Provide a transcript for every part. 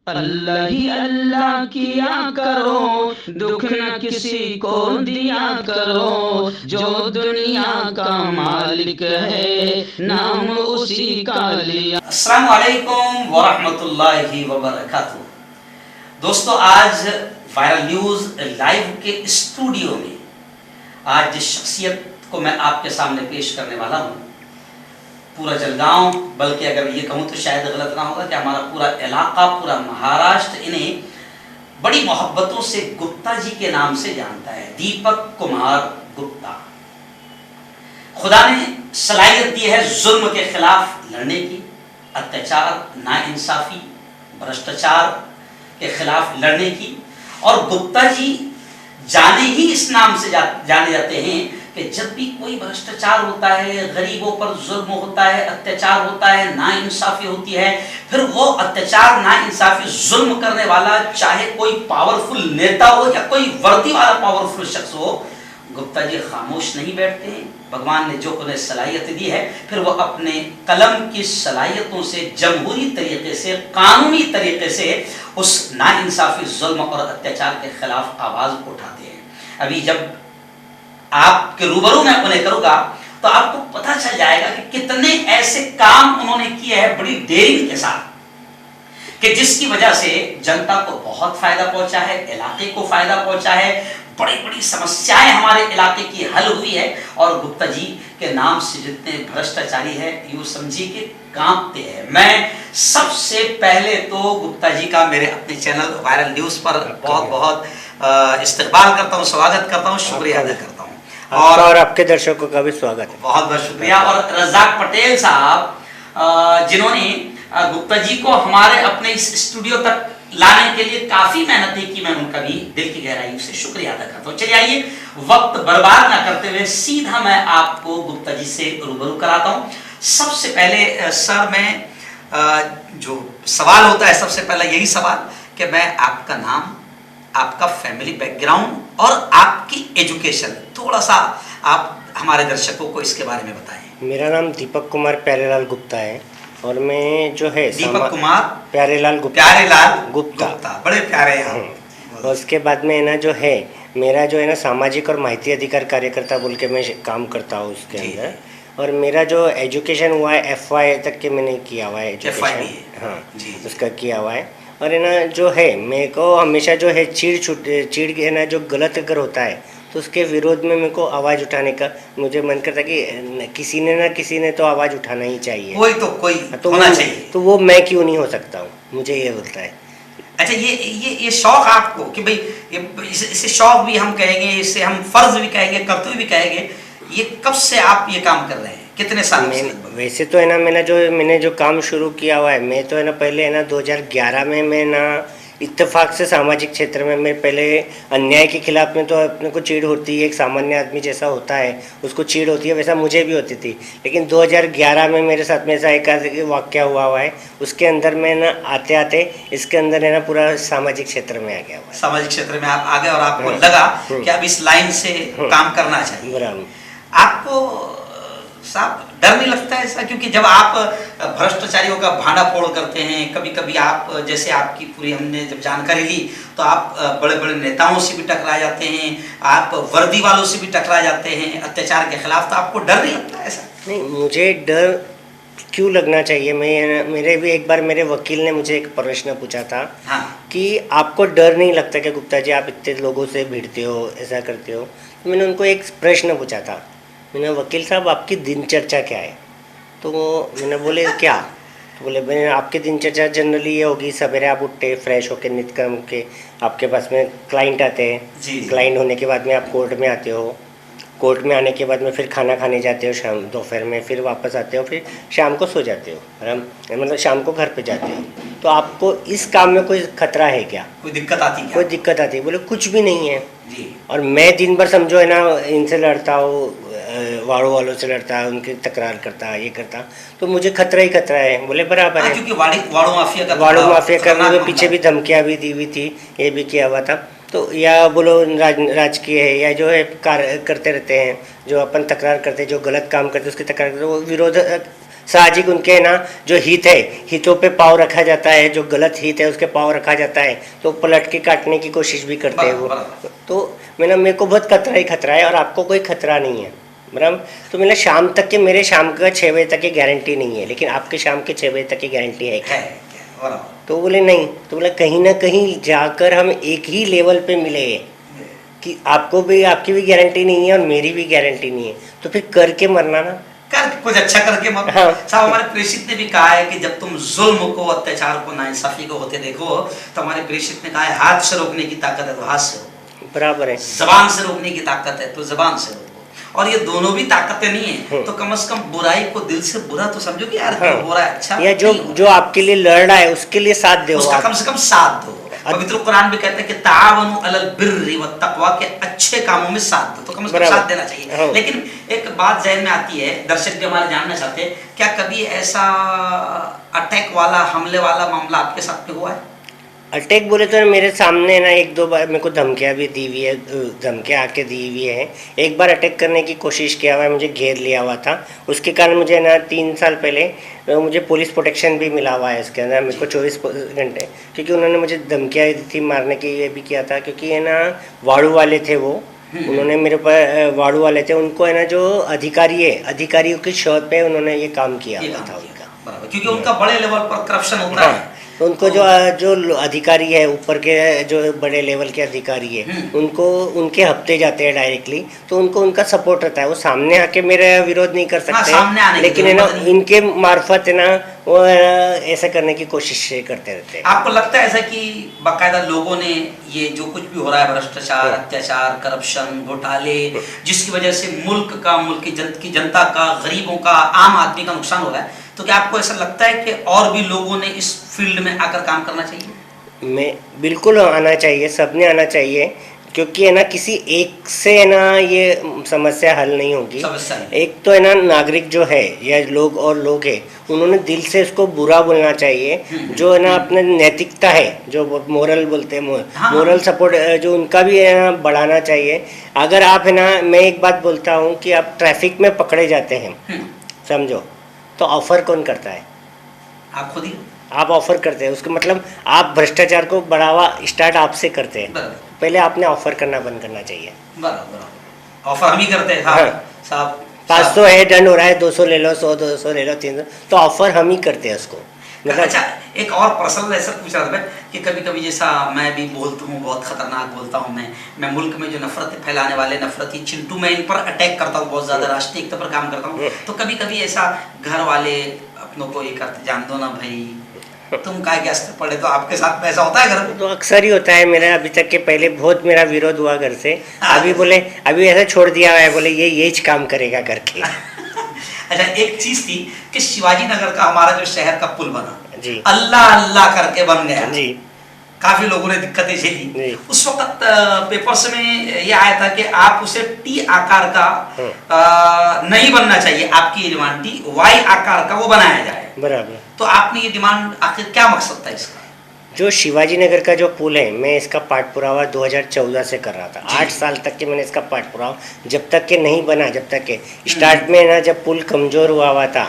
अल्लाह ही अल्लाह किया करो, दुख न किसी को दिया करो, जो दुनिया का मालिक है नाम उसी का लिया। अस्सलाम वालेकुम वरहमतुल्लाहि वबरकातुहू। दोस्तों, आज वायरल न्यूज़ लाइव के स्टूडियो में आज जिस शख्सियत को मैं आपके सामने पेश करने वाला हूँ, पूरा जलगांव, बल्कि अगर ये कहूँ तो शायद गलत ना होगा कि हमारा पूरा इलाका, पूरा महाराष्ट्र इन्हें बड़ी मोहब्बतों से गुप्ता जी के नाम से जानता है। दीपक कुमार गुप्ता। खुदा ने सलाहियत दी है जुल्म के खिलाफ लड़ने की, अत्याचार, नाइंसाफी, भ्रष्टाचार के खिलाफ लड़ने की। और गुप्ता जी जाने ही इस नाम से जाने जाते हैं कि जब भी कोई भ्रष्टाचार होता है, गरीबों पर जुल्म होता है, अत्याचार होता है, नाइंसाफी होती है, फिर वो अत्याचार, नाइंसाफी, जुल्म करने वाला चाहे कोई पावरफुल नेता हो या कोई वर्दी वाला पावरफुल शख्स हो, गुप्ता जी खामोश नहीं बैठते हैं। भगवान ने जो उन्हें सलाहियत दी है, फिर वो अपने कलम की सलाहियतों से जमहूरी तरीके से, कानूनी तरीके से उस नाइंसाफी, जुल्म और अत्याचार के खिलाफ आवाज उठाते हैं। अभी जब आपके रूबरू में उन्हें करूंगा तो आपको पता चल जाएगा कि कितने ऐसे काम उन्होंने किए हैं बड़ी डेयरिंग के साथ, कि जिसकी वजह से जनता को बहुत फायदा पहुंचा है, इलाके को फायदा पहुंचा है, बड़ी बड़ी समस्याएं हमारे इलाके की हल हुई है। और गुप्ता जी के नाम से जितने भ्रष्टाचारी है, यूं समझिए कि कांपते हैं। मैं सबसे पहले तो गुप्ता जी का मेरे अपने चैनल वायरल न्यूज पर बहुत बहुत इस्तकबाल करता हूं, स्वागत करता हूं, शुक्रिया अदा करता हूं। और आपके दर्शकों का भी स्वागत है। बहुत बहुत शुक्रिया। और रज़ाक पटेल साहब, जिन्होंने गुप्ता जी को हमारे अपने इस स्टूडियो तक लाने के लिए काफी मेहनत की, मैं उनका भी दिल की गहराइयों से शुक्रिया अदा करता हूँ। चलिए आइए, वक्त बर्बाद ना करते हुए सीधा मैं आपको गुप्ता जी से रूबरू कराता हूँ। सबसे पहले सर, मैं जो सवाल होता है, सबसे पहला यही सवाल कि मैं आपका नाम, आपका फैमिली बैकग्राउंड और आपकी एजुकेशन थोड़ा सा आप हमारे दर्शकों को इसके बारे में बताएं। मेरा नाम दीपक कुमार प्यारेलाल गुप्ता है और मैं जो है दीपक कुमार प्यारेलाल गुप्ता, गुप्ता, बड़े प्यारे हैं। और उसके बाद में ना जो है मेरा जो है ना सामाजिक और माहिती अधिकार कार्यकर्ता बोल के मैं काम करता हूँ उसके अंदर। और मेरा जो एजुकेशन हुआ है FY तक के मैंने किया हुआ है एजुकेशन, हाँ उसका किया हुआ है। और है ना जो है मेरे को हमेशा जो है चीड़ है ना, जो गलत अगर होता है तो उसके विरोध में मेरे को आवाज़ उठाने का मुझे मन करता है कि किसी ने तो आवाज़ उठाना ही चाहिए, कोई होना चाहिए। तो वो मैं क्यों नहीं हो सकता हूँ, मुझे ये बोलता है। अच्छा, ये शौक आपको कि भाई इसे शौक भी हम कहेंगे, इसे हम फर्ज भी कहेंगे, कर्तव्य भी कहेंगे, ये कब से आप ये काम कर रहे हैं, कितने साल से? वैसे तो है ना मैंने जो काम शुरू किया हुआ है, मैं तो है ना पहले है ना 2011 में मैं ना इत्तेफाक से सामाजिक क्षेत्र में मैं पहले अन्याय के खिलाफ में तो अपने को चीड़ होती है, एक सामान्य आदमी जैसा होता है उसको चीड़ होती है, वैसा मुझे भी होती थी। लेकिन 2011 में मेरे साथ में ऐसा एक वाक़या हुआ है, उसके अंदर मैं ना आते आते इसके अंदर है ना पूरा सामाजिक क्षेत्र में आ गया हुआ। सामाजिक क्षेत्र में आप आ गए और आपको लगा कि अब इस लाइन से काम करना चाहिए। बराबर। आपको साहब डर नहीं लगता है ऐसा? क्योंकि जब आप भ्रष्टाचारियों का भांडाफोड़ करते हैं, कभी कभी आप, जैसे आपकी पूरी हमने जब जानकारी ली तो आप बड़े बड़े नेताओं से भी टकरा जाते हैं, आप वर्दी वालों से भी टकरा जाते हैं अत्याचार के खिलाफ, तो आपको डर नहीं लगता ऐसा? नहीं, मुझे डर क्यों लगना चाहिए। मेरे भी एक बार मेरे वकील ने मुझे एक प्रश्न पूछा था, हाँ, कि आपको डर नहीं लगता कि गुप्ता जी आप इतने लोगों से भिड़ते हो, ऐसा करते हो। तो मैंने उनको एक प्रश्न पूछा था, मैंने वकील साहब आपकी दिनचर्या क्या है? तो मैंने बोले क्या? तो बोले मैंने आपकी दिनचर्या जनरली ये होगी, सवेरे आप उठते फ्रेश होकर नित्य कर्म के, आपके पास में क्लाइंट आते हैं, क्लाइंट होने के बाद में आप कोर्ट में आते हो, कोर्ट में आने के बाद में फिर खाना खाने जाते हो शाम दोपहर में, फिर वापस आते हो, फिर शाम को सो जाते हो, मतलब शाम को घर पे जाते हो। तो आपको इस काम में कोई खतरा है क्या, कोई दिक्कत आती है? कोई दिक्कत आती है? बोले कुछ भी नहीं है जी। और मैं दिन भर समझो है ना इनसे लड़ता हूँ, वाड़ों वालों से लड़ता है, उनकी तकरार करता, ये करता, तो मुझे खतरा ही खतरा है। बोले बराबर है, क्योंकि वाड़ों माफिया करने में पीछे भी धमकियाँ भी दी हुई थी, ये भी किया हुआ था। तो या बोलो राजकीय है या जो है कार्य करते रहते हैं, जो अपन तकरार करते हैं, जो गलत काम करते हैं उसकी तकरार करते हैं, वो विरोध सामाजिक उनके ना जो हित है, हितों पे पाँव रखा जाता है, जो गलत हित है उसके पाँव रखा जाता है, तो पलट के काटने की कोशिश भी करते हैं वो। तो मेरे को बहुत खतरा ही खतरा है, और आपको कोई खतरा नहीं है बराबर। तो मेरा शाम तक के, मेरे शाम का 6 बजे तक की गारंटी नहीं है, लेकिन आपके शाम के 6 बजे तक की गारंटी है क्या? तो बोले नहीं। तो बोला कहीं ना कहीं जाकर हम एक ही लेवल पे मिले कि आपको भी, आपकी भी गारंटी नहीं है और मेरी भी गारंटी नहीं है, तो फिर करके मरना ना, कर कुछ अच्छा करके मत। हाँ। साहब हमारे प्रेषित ने भी कहा है कि जब तुम जुल्म को, अत्याचार को, नाइंसाफी को होते देखो, तो हमारे प्रेषित ने कहा है हाथ से रोकने की ताकत है तो हाथ से रोको, बराबर है, जबान से रोकने की ताकत है तो जबान से रोको, और ये दोनों भी ताकतें नहीं है तो कम से कम बुराई को दिल से बुरा तो समझो कि यार क्यों हो रहा है, अच्छा या जो आपके लिए लड़ रहा है उसके लिए साथ दो, उसका कम से कम साथ दो। पवित्र कुरान भी कहते हैं कि तावनु अलल बिर्रि व तक़वा, के अच्छे कामों में साथ दो, तो कम से कम साथ देना चाहिए। लेकिन एक बात जहन में आती है, दर्शक भी हमारे जानना चाहते हैं, क्या कभी ऐसा अटैक वाला, हमले वाला मामला आपके साथ में हुआ है? अटैक बोले तो मेरे सामने ना 1-2 बार मेरे को धमकियाँ भी दी हुई है, धमकियाँ आके दी हुई है। एक बार अटैक करने की कोशिश किया हुआ है, मुझे घेर लिया हुआ था, उसके कारण मुझे ना 3 साल पहले मुझे पुलिस प्रोटेक्शन भी मिला हुआ है इसके अंदर, मेरे को 24 घंटे, क्योंकि उन्होंने मुझे धमकियाँ दी थी, मारने की ये भी किया था, क्योंकि है ना वाड़ू वाले थे वो, उन्होंने मेरे पर, वाड़ू वाले थे, उनको है ना जो अधिकारी है, अधिकारियों की शर्त पे उन्होंने ये काम किया हुआ था उनका, क्योंकि उनका बड़े लेवल पर करप्शन होता है। तो उनको जो अधिकारी है, ऊपर के जो बड़े लेवल के अधिकारी है, उनको उनके हफ्ते जाते हैं डायरेक्टली, तो उनको उनका सपोर्ट रहता है, वो सामने आके मेरा विरोध नहीं कर सकते, लेकिन है ना इनके मार्फत है ना वो ऐसा करने की कोशिश करते रहते हैं। आपको लगता है ऐसा कि बाकायदा लोगों ने ये जो कुछ भी हो रहा है, भ्रष्टाचार, अत्याचार, करप्शन, घोटाले, जिसकी वजह से मुल्क का, मुल्क की जनता का, गरीबों का, आम आदमी का नुकसान हो रहा है, तो क्या आपको ऐसा लगता है कि और भी लोगों ने इस फील्ड में आकर काम करना चाहिए? मैं बिल्कुल आना चाहिए, सबने आना चाहिए, क्योंकि है ना किसी एक से है ना ये समस्या हल नहीं होगी। एक तो है ना नागरिक जो है या लोग है, उन्होंने दिल से उसको बुरा बोलना चाहिए, जो है ना अपने नैतिकता है, जो मोरल बोलते हैं, मोरल सपोर्ट जो उनका भी है ना बढ़ाना चाहिए। अगर आप है ना, मैं एक बात बोलता हूँ कि आप ट्रैफिक में पकड़े जाते हैं, समझो, तो ऑफर कौन करता है? आप खुद ही, आप ऑफर करते हैं उसको, मतलब आप भ्रष्टाचार को बढ़ावा स्टार्ट आपसे करते हैं, पहले आपने ऑफर करना बंद करना चाहिए। बराबर, ऑफर हम ही करते हैं साहब, 500 है, दंड हो रहा है, 200 ले लो, 100-200 ले लो, 300, तो ऑफर हम ही करते हैं उसको। मतलब अच्छा, एक और पर्सनल ऐसा पूछ रहा था मैं कि कभी कभी जैसा मैं भी बोलता हूँ, बहुत खतरनाक बोलता हूँ मैं मुल्क में जो नफरत फैलाने वाले नफरती चिंटू, मैं इन पर अटैक करता हूँ बहुत ज़्यादा, राष्ट्रीय एकता पर काम करता हूँ, तो कभी कभी ऐसा घर वाले अपनों को ये करते, जान दो ना भाई तुम काय के अस्त्र पड़े, तो आपके साथ में ऐसा होता है घर में? तो अक्सर ही होता है मेरा, अभी तक के पहले बहुत मेरा विरोध हुआ घर से, अभी बोले अभी ऐसा छोड़ दिया है, बोले ये काम करेगा करके। अच्छा, एक चीज थी कि शिवाजी नगर का हमारा जो शहर का पुल बना जी, अल्लाह अल्लाह करके बन गया जी, काफी लोगों ने दिक्कतें झेली। उस वक्त पेपर्स में ये आया था कि आप उसे टी आकार का नहीं बनना चाहिए, आपकी डिमांड टी वाई आकार का वो बनाया जाए, बराबर। तो आपने ये डिमांड, आखिर क्या मकसद था इसका? जो शिवाजी नगर का जो पुल है, मैं इसका पाठ पुरावा 2014 से कर रहा था, 8 साल तक के मैंने इसका पाठ पुरावा, जब तक के नहीं बना, जब तक के स्टार्ट में ना जब पुल कमजोर हुआ था,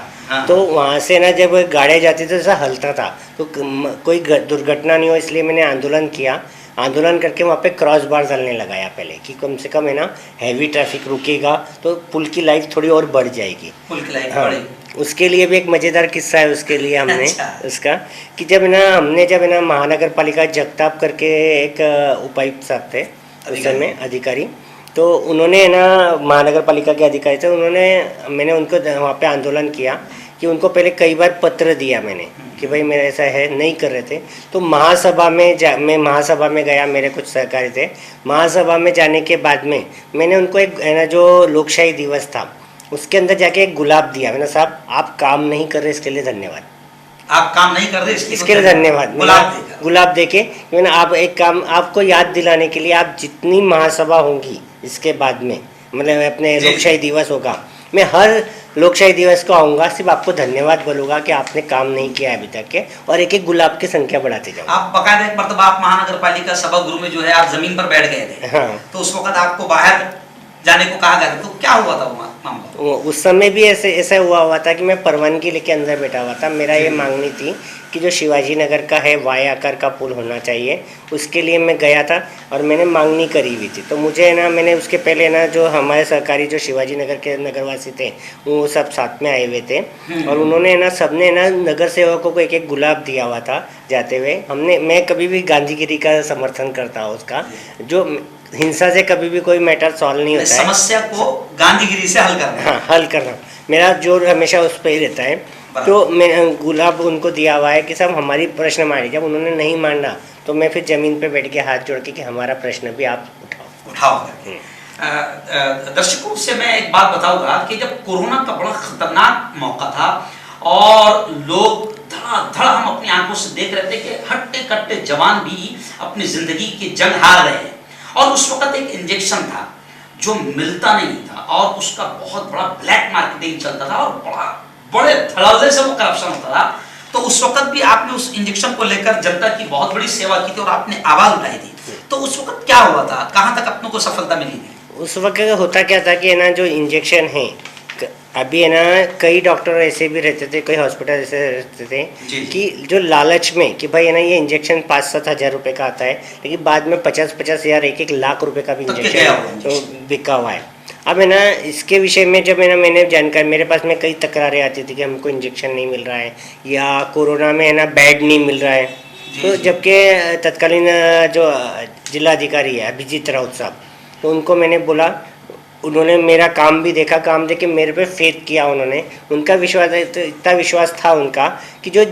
तो वहाँ से ना जब गाड़ियाँ जाती थी तो हलता था, तो कोई दुर्घटना नहीं हो, इसलिए मैंने आंदोलन किया, आंदोलन करके वहाँ पे क्रॉस बार डालने लगाया पहले, कि कम से कम है ना हैवी ट्रैफिक रुकेगा तो पुल की लाइफ थोड़ी और बढ़ जाएगी, पुल की लाइफ बढ़ेगी। उसके लिए भी एक मज़ेदार किस्सा है उसके लिए हमने उसका, कि जब ना महानगर पालिका जगताप करके एक उपायुक्त साहब थे उस समय अधिकारी, तो उन्होंने ना महानगर पालिका के अधिकारी थे, मैंने उनको वहाँ पे आंदोलन किया कि उनको पहले कई बार पत्र दिया मैंने कि भाई मेरा ऐसा है, नहीं कर रहे थे, तो महासभा में मैं महासभा में गया, मेरे कुछ सहकारी थे, महासभा में जाने के बाद में मैंने उनको एक है ना जो लोकशाही दिवस था उसके अंदर जाके एक गुलाब दिया, मैंने साहब आप काम नहीं कर रहे इसके लिए धन्यवाद, आप काम नहीं कर रहे इसके लिए धन्यवाद, गुलाब देके मैंने, आप एक काम आपको याद दिलाने के लिए, आप जितनी महासभा होंगी इसके बाद में, मतलब अपने लोकशाही दिवस होगा, मैं हर लोकशाही दिवस को आऊँगा, सिर्फ आपको धन्यवाद बोलूँगा कि आपने काम नहीं किया है अभी तक के, और एक एक गुलाब की संख्या बढ़ाते जाओ। आप बकायदा एक मरतबा आप महानगर पालिका सभागृह में जो है आप जमीन पर बैठ गए थे, हाँ, तो उस वक्त आपको बाहर जाने को कहा गया था, तो क्या हुआ था वहाँ? मामला? उस समय भी ऐसा हुआ था कि मैं परवानगी लेके अंदर बैठा हुआ था। मेरा ये मांगनी थी कि जो शिवाजी नगर का है वाई आकार का पुल होना चाहिए, उसके लिए मैं गया था और मैंने मांगनी करी हुई थी। तो मुझे ना, मैंने उसके पहले ना जो हमारे सरकारी जो शिवाजी नगर के नगरवासी थे वो सब साथ में आए हुए थे और उन्होंने ना, सबने ना नगर सेवकों को एक एक गुलाब दिया हुआ था जाते हुए। मैं कभी भी गांधीगिरी का समर्थन करता हूँ उसका, जो हिंसा से कभी भी कोई मैटर सॉल्व नहीं होता है। समस्या को गांधीगिरी से हल करना। हाँ, हल करना मेरा जोर हमेशा उस पर ही रहता है। तो मैं गुलाब उनको दिया हुआ है कि सब हमारी प्रश्न माने। जब उन्होंने नहीं माना तो मैं फिर जमीन पे बैठ के हाथ जोड़ के कि हमारा प्रश्न भी आप उठाओ। दर्शकों से मैं एक बात बताऊंगा कि जब कोरोना का बड़ा खतरनाक मौका था और लोग धड़ाधड़ हम अपनी आंखों से देख रहे थे कि हट्टे कट्टे जवान भी अपनी जिंदगी की जंग हार रहे हैं, और उस वक्त एक इंजेक्शन था जो मिलता नहीं था और उसका बहुत बड़ा ब्लैक मार्केटिंग चलता था और बड़े धड़ल्ले से वो करप्शन होता था। तो उस वक्त भी आपने उस इंजेक्शन को लेकर जनता की बहुत बड़ी सेवा की थी और आपने आवाज उठाई थी। तो उस वक्त क्या हुआ था, कहां तक अपनों को सफलता मिली थी? उस वक्त होता क्या था कि ना, जो इंजेक्शन है अभी है ना, कई डॉक्टर ऐसे भी रहते थे, कई हॉस्पिटल ऐसे रहते थे कि जो लालच में कि भाई है ना, ये इंजेक्शन 5-7 हज़ार रुपये का आता है, लेकिन बाद में 50-50 हज़ार 1-1 लाख रुपए का भी इंजेक्शन बिका हुआ है। अब है ना, इसके विषय में जब है ना मैंने जानकारी, मेरे पास में कई तकरारें आती थी कि हमको इंजेक्शन नहीं मिल रहा है या कोरोना में है ना बेड नहीं मिल रहा है। तो जबकि तत्कालीन जो जिलाधिकारी है अभिजीत राउत साहब, तो उनको मैंने बोला, उन्होंने मेरा काम भी देखा, काम देख के मेरे पे फेथ किया उन्होंने। उनका विश्वास, तो इतना विश्वास था उनका कि जो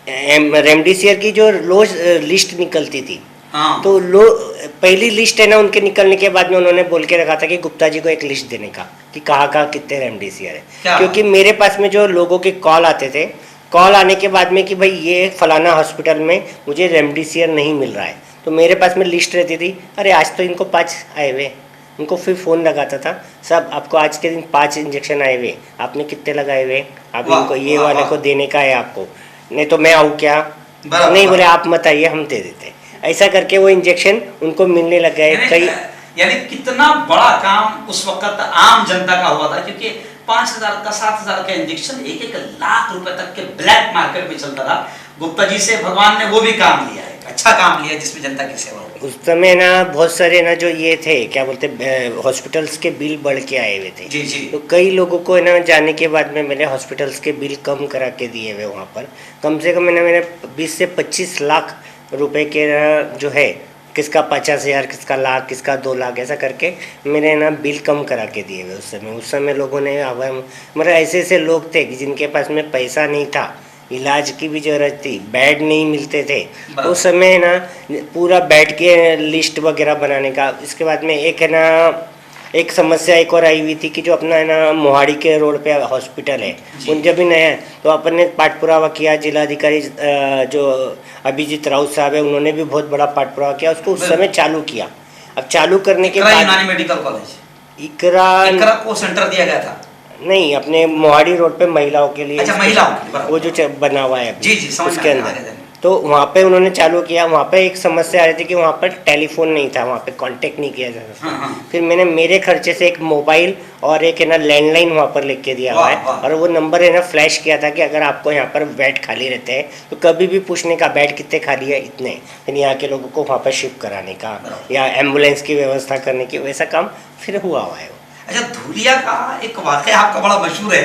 रेमडेसिविर की जो रोज लिस्ट निकलती थी, तो पहली लिस्ट है ना उनके निकलने के बाद में उन्होंने बोल के रखा था कि गुप्ता जी को एक लिस्ट देने का कि कहाँ कितने रेमडेसिविर है। क्योंकि मेरे पास में जो लोगों के कॉल आते थे, कॉल आने के बाद में कि भाई ये फलाना हॉस्पिटल में मुझे रेमडेसिविर नहीं मिल रहा है, तो मेरे पास में लिस्ट रहती थी, अरे आज तो इनको 5 आए हुए, उनको फिर फ़ोन लगाता था, सब आपको आज के दिन 5 इंजेक्शन आए हुए, आपने कितने लगाए हुए, आप इनको ये वाले को देने का है आपको, नहीं तो मैं आऊँ क्या? नहीं, बोले आप मत आइए, हम दे देते। ऐसा करके वो इंजेक्शन उनको मिलने लग गए। कई यानी कितना बड़ा काम उस वक्त आम जनता का हुआ था, क्योंकि 5,000 का 7,000 का इंजेक्शन 1-1 लाख रुपए तक के ब्लैक मार्केट में चलता था। गुप्ता जी से भगवान ने वो भी काम लिया है, अच्छा काम लिया जिसमें जनता की सेवा हुई। उस समय ना बहुत सारे ना जो ये थे, क्या बोलते, हॉस्पिटल्स के बिल बढ़ के आए हुए थे। जी। तो कई लोगों को ना जाने के बाद में मैंने हॉस्पिटल्स के बिल कम करा के दिए हुए वहाँ पर। कम से कम मैंने 20 से 25 लाख रुपए के जो है, किसका 50,000, किसका लाख, किसका 2 लाख, ऐसा करके मैंने ना बिल कम करा के दिए हुए उस समय लोगों ने। मतलब ऐसे लोग थे कि जिनके पास में पैसा नहीं था, इलाज की भी जरूरत थी, बेड नहीं मिलते थे, उस समय ना पूरा बेड के लिस्ट वगैरह बनाने का। इसके बाद में एक है ना, एक समस्या एक और आई हुई थी कि जो अपना है ना मोहाड़ी के रोड पे हॉस्पिटल है, उन जब भी नया, तो अपन ने पाठ पुरावा किया। जिलाधिकारी जो अभिजीत राउत साहब है, उन्होंने भी बहुत बड़ा पाठ पुरावा किया, उसको उस समय चालू किया। अब चालू करने के बाद मेडिकल कॉलेज इकरा को सेंटर दिया गया था, नहीं, अपने मोहाड़ी रोड पे महिलाओं के लिए, अच्छा, महिलाओं वो जो बना हुआ है जी उसके अंदर, तो वहाँ पे उन्होंने चालू किया। वहाँ पे एक समस्या आ रही थी कि वहाँ पर टेलीफोन नहीं था, वहाँ पे कांटेक्ट नहीं किया जा सकता। फिर मैंने मेरे खर्चे से एक मोबाइल और एक है ना लैंडलाइन वहाँ पर लिख के दिया हुआ है, और वो नंबर है ना फ्लैश किया था कि अगर आपको यहाँ पर बेड खाली रहते हैं तो कभी भी पूछने का, बेड कितने खाली है, इतने, फिर यहाँ के लोगों को वहाँ पर शिफ्ट कराने का या एम्बुलेंस की व्यवस्था करने की, वैसा काम फिर हुआ है। अच्छा, धुलिया का एक वाकया आपका बड़ा मशहूर है,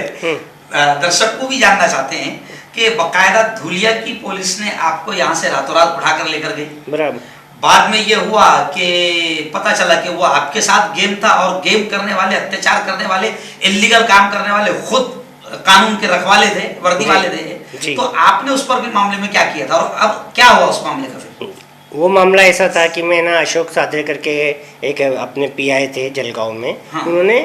दर्शक को भी जानना चाहते हैं कि बकायदा धुलिया की पुलिस ने आपको यहाँ से रातों रात उठाकर लेकर गई। बराबर। बाद में ये हुआ कि पता चला कि वो आपके साथ गेम था और गेम करने वाले, अत्याचार करने वाले, इल्लीगल काम करने वाले खुद कानून के रखवाले थे, वर्दी वाले थे। तो आपने उस पर भी मामले में क्या किया था और अब क्या हुआ उस मामले का? फिर वो मामला ऐसा था कि मैं ना अशोक सादरे करके एक अपने पीआई थे जलगांव में, उन्होंने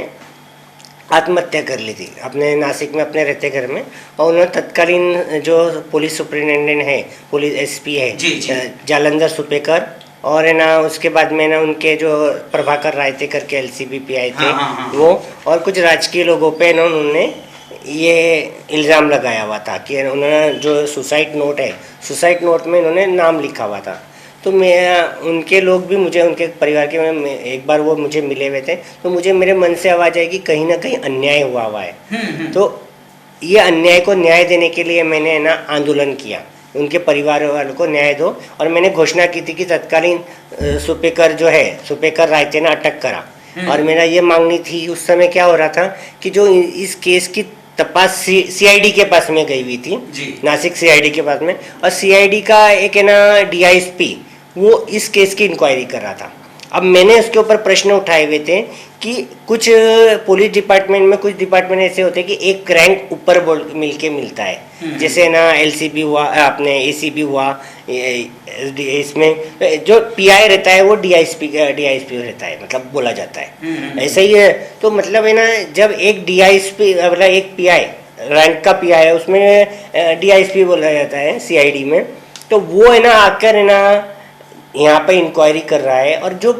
आत्महत्या कर ली थी अपने नासिक में अपने रहते घर में, और उन्होंने तत्कालीन जो पुलिस सुपरिटेंडेंट है, पुलिस एसपी है जालंधर सुपेकर, और है ना उसके बाद में ना उनके जो प्रभाकर रायते करके एलसीबी पीआई थे, वो और कुछ राजकीय लोगों पे ना उन्होंने ये इल्ज़ाम लगाया हुआ था कि उन्होंने जो सुसाइड नोट है, सुसाइड नोट में इन्होंने नाम लिखा हुआ था। तो मैं उनके लोग भी मुझे, उनके परिवार के एक बार वो मुझे मिले हुए थे, तो मुझे मेरे मन से आवाज़ आई कि कहीं ना कहीं अन्याय हुआ है। तो ये अन्याय को न्याय देने के लिए मैंने ना आंदोलन किया, उनके परिवार वालों को न्याय दो, और मैंने घोषणा की थी कि तत्कालीन सुपेकर जो है, सुपेकर रायते ने अटक करा। और मेरा ये मांगनी थी, उस समय क्या हो रहा था कि जो इस केस की तपास सीआईडी के पास में गई हुई थी, नासिक सीआईडी के पास में, और सीआईडी का एक है ना डीआईएसपी, वो इस केस की इंक्वायरी कर रहा था। अब मैंने उसके ऊपर प्रश्न उठाए हुए थे कि कुछ पुलिस डिपार्टमेंट में, कुछ डिपार्टमेंट ऐसे होते हैं कि एक रैंक ऊपर मिलके मिलता है, जैसे ना एलसीबी हुआ, अपने एसीबी हुआ, इसमें जो पीआई रहता है वो डीआईएसपी रहता है, मतलब बोला जाता है ऐसा ही है। तो मतलब है ना, जब एक डीआईएसपी मतलब एक पीआई रैंक का पीआई है, उसमें डीआईएसपी बोला जाता है सीआईडी में, तो वो है ना आकर है ना यहाँ पे इंक्वायरी कर रहा है, और जो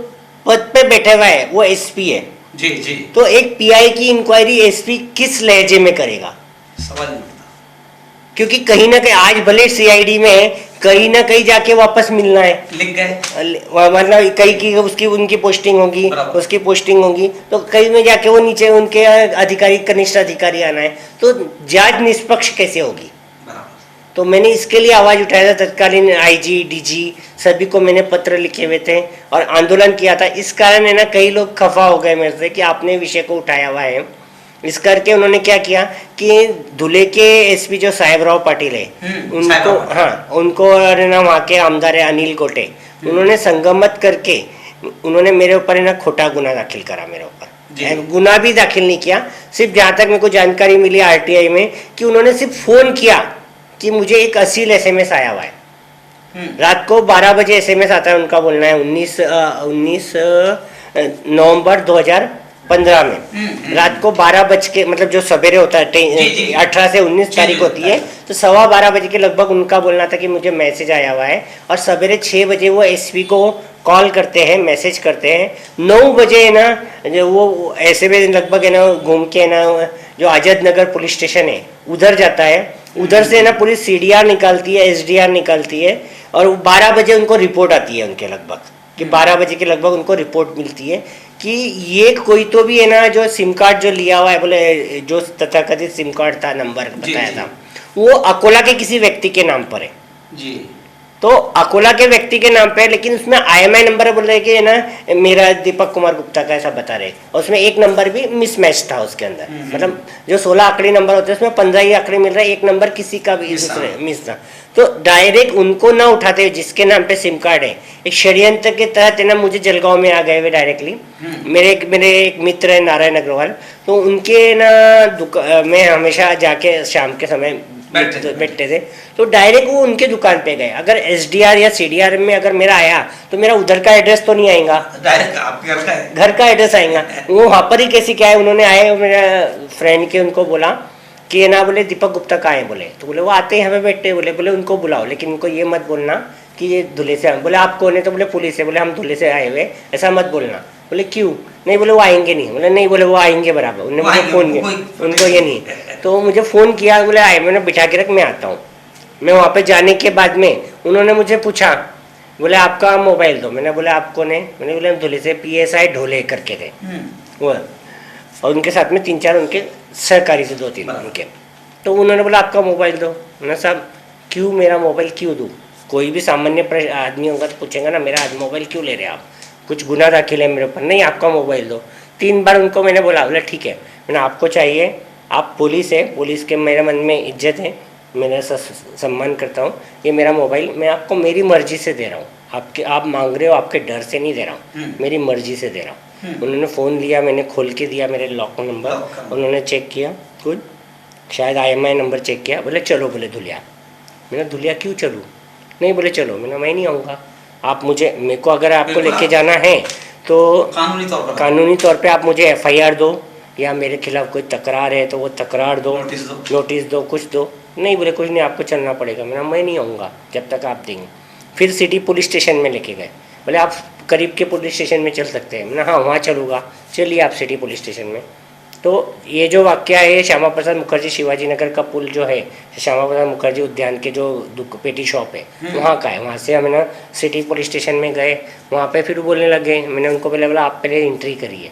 पद पे बैठा हुआ है वो एसपी है। जी जी। तो एक पीआई की इंक्वायरी एसपी किस लहजे में करेगा? सवाल नहीं था। क्योंकि कहीं ना कहीं आज भले सीआईडी में है, कहीं ना कहीं जाके वापस मिलना है, लिख गए, मतलब कहीं की उसकी उनकी पोस्टिंग होगी, उसकी पोस्टिंग होगी, तो कहीं में जाके वो नीचे उनके अधिकारी, कनिष्ठ अधिकारी आना है, तो जांच निष्पक्ष कैसे होगी? तो मैंने इसके लिए आवाज़ उठाया था, तत्कालीन आईजी, डीजी सभी को मैंने पत्र लिखे हुए थे और आंदोलन किया था। इस कारण है ना कई लोग खफा हो गए मेरे से कि आपने विषय को उठाया हुआ है। इस करके उन्होंने क्या किया कि धुले के एसपी जो साहेबराव पाटिल है, उनको, हाँ, उनको और ना वहाँ के आमदार है अनिल गोटे, उन्होंने संगमत करके उन्होंने मेरे ऊपर है ना खोटा गुना दाखिल करा। मेरे ऊपर गुना भी दाखिल नहीं किया, सिर्फ जहाँ तक मेरे को जानकारी मिली आरटीआई में कि उन्होंने सिर्फ फोन किया कि मुझे एक असील एसएमएस आया हुआ है। रात को 12 बजे एसएमएस आता है, उनका बोलना है 19 नवंबर 2015 में रात को 12 बज के, मतलब जो सवेरे होता है 18 से 19 तारीख होती है, तो 12:15 बजे के लगभग उनका बोलना था कि मुझे मैसेज आया हुआ है। और सवेरे 6 बजे वो एसपी को कॉल करते हैं, मैसेज करते हैं। 9 बजे है ना जो वो ऐसे में लगभग है ना घूम के है ना जो आजाद नगर पुलिस स्टेशन है उधर जाता है, उधर से ना पुलिस सीडीआर निकालती है, एसडीआर निकालती है, और 12 बजे उनको रिपोर्ट आती है उनके लगभग, कि 12 बजे के लगभग उनको रिपोर्ट मिलती है कि ये कोई तो भी है ना जो सिम कार्ड जो लिया हुआ है, बोले जो तथाकथित सिम कार्ड था, नंबर बताया था, वो अकोला के किसी व्यक्ति के नाम पर है जी। तो अकोला के व्यक्ति के नाम पे है, लेकिन उसमें IMI नंबर बोल रहे कि है ना मेरा दीपक कुमार गुप्ता का ऐसा बता रहे, और उसमें एक नंबर भी मिसमैच था उसके अंदर। मतलब जो 16 आंकड़े नंबर होते हैं उसमें 15 ही आंकड़े मिल रहा है, एक नंबर किसी का भी मिस था। तो डायरेक्ट उनको ना उठाते हुए जिसके नाम पे सिम कार्ड है, एक षड्यंत्र के तहत है ना मुझे जलगांव में आ गए हुए डायरेक्टली। मेरे एक मित्र है नारायण अग्रवाल, तो उनके ना मैं हमेशा जाके शाम के समय बैठते थे, तो डायरेक्ट वो उनके दुकान पे गए। अगर एसडीआर या सीडीआर में अगर मेरा आया तो मेरा उधर का एड्रेस तो नहीं आएगा, डायरेक्ट आपके घर का एड्रेस आएगा। वो वहाँ पर ही कैसे क्या है, उन्होंने आए, मेरा फ्रेंड के उनको बोला कि ये ना, बोले दीपक गुप्ता कहाँ है, बोले तो बोले वो आते हैं हमें बैठते, बोले उनको बुलाओ, लेकिन उनको ये मत बोलना कि ये धुले से। बोले आप कौन है, तो बोले पुलिस है। बोले हम धुले से आए हुए, ऐसा मत बोलना। बोले क्यों नहीं, बोले वो आएंगे नहीं। बोले नहीं, बोले वो आएंगे बराबर। उन्होंने मुझे फ़ोन किया, उनको ये नहीं, तो मुझे फ़ोन किया, बोले आए, मैंने बिठा के रख, मैं आता हूँ। मैं वहाँ पे जाने के बाद में उन्होंने मुझे पूछा, बोले आपका मोबाइल दो। मैंने बोला आप कौन है, मैंने बोले हम धुले से PSI ढोले करके थे वो, और उनके साथ में 3-4 उनके सहकारी से 2-3 उनके। तो उन्होंने बोला आपका मोबाइल दो। मैंने साहब क्यों, मेरा मोबाइल क्यों दूँ? कोई भी सामान्य आदमी होगा तो पूछेगा ना मेरा मोबाइल क्यों ले रहे हैं आप, कुछ गुनाह दाखिल है मेरे ऊपर? नहीं, आपका मोबाइल दो। 3 बार उनको मैंने बोला। बोला ठीक है, मैंने आपको चाहिए, आप पुलिस है, पुलिस के मेरे मन में इज्जत है, मेरा सम्मान करता हूँ, ये मेरा मोबाइल मैं आपको मेरी मर्जी से दे रहा हूँ, आप मांग रहे हो, आपके डर से नहीं दे रहा हूँ, मेरी मर्जी से दे रहा हूँ। उन्होंने फ़ोन लिया, मैंने खोल के दिया मेरे लॉक नंबर, उन्होंने चेक किया, कुछ शायद IMI नंबर चेक किया। बोले चलो, बोले धुलिया। मैंने धुलिया क्यों चलूँ? नहीं, बोले चलो। मैंने मैं नहीं आऊँगा, आप मुझे, मेरे को अगर आपको लेके जाना है तो कानूनी तौर पे आप मुझे FIR दो, या मेरे खिलाफ कोई तकरार है तो वो तकरार दो, नोटिस दो, कुछ दो। नहीं, बोले कुछ नहीं, आपको चलना पड़ेगा। मैं नहीं आऊँगा जब तक आप देंगे। फिर सिटी पुलिस स्टेशन में लेके गए। बोले आप करीब के पुलिस स्टेशन में चल सकते हैं। मैंने हाँ वहाँ चलूँगा। चलिए आप सिटी पुलिस स्टेशन में। तो ये जो वाक्य है, श्यामा प्रसाद मुखर्जी शिवाजी नगर का पुल जो है, श्यामा प्रसाद मुखर्जी उद्यान के जो पेटी शॉप है वहाँ का है। वहाँ से हम ना सिटी पुलिस स्टेशन में गए, वहाँ पे फिर बोलने लगे। मैंने उनको पहले बोला आप पहले एंट्री करिए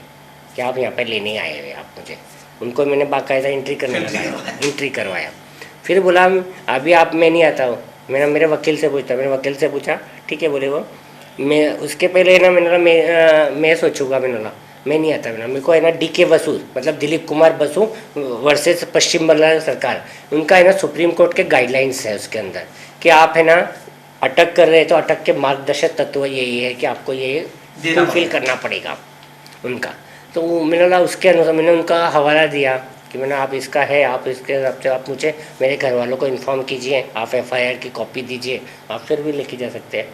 कि आप यहाँ पे लेने आए हुए आप मुझे। उनको मैंने बाकायदा एंट्री करने लगाया, एंट्री करवाया। फिर बोला अभी आप, मैं नहीं आता हूँ, मैंने मेरे वकील से पूछा। मैंने वकील से पूछा, ठीक है बोले वो। मैं उसके पहले ना मैंने बोला मैं सोचूंगा, मैंने बोला मैं नहीं आता। मेरे को है ना DK बसु, मतलब दिलीप कुमार बसु वर्सेस पश्चिम बंगाल सरकार, उनका है ना सुप्रीम कोर्ट के गाइडलाइंस है उसके अंदर कि आप है ना अटक कर रहे हैं तो अटक के मार्गदर्शक तत्व यही है कि आपको ये फुलफिल करना पड़ेगा उनका। तो मैंने बोला उसके अनुसार मैंने उनका हवाला दिया कि मैंने आप इसका है, आप इसके हिसाब से आप मुझे मेरे घर वालों को इन्फॉर्म कीजिए, आप FIR की कॉपी दीजिए, आप फिर भी लेके जा सकते हैं।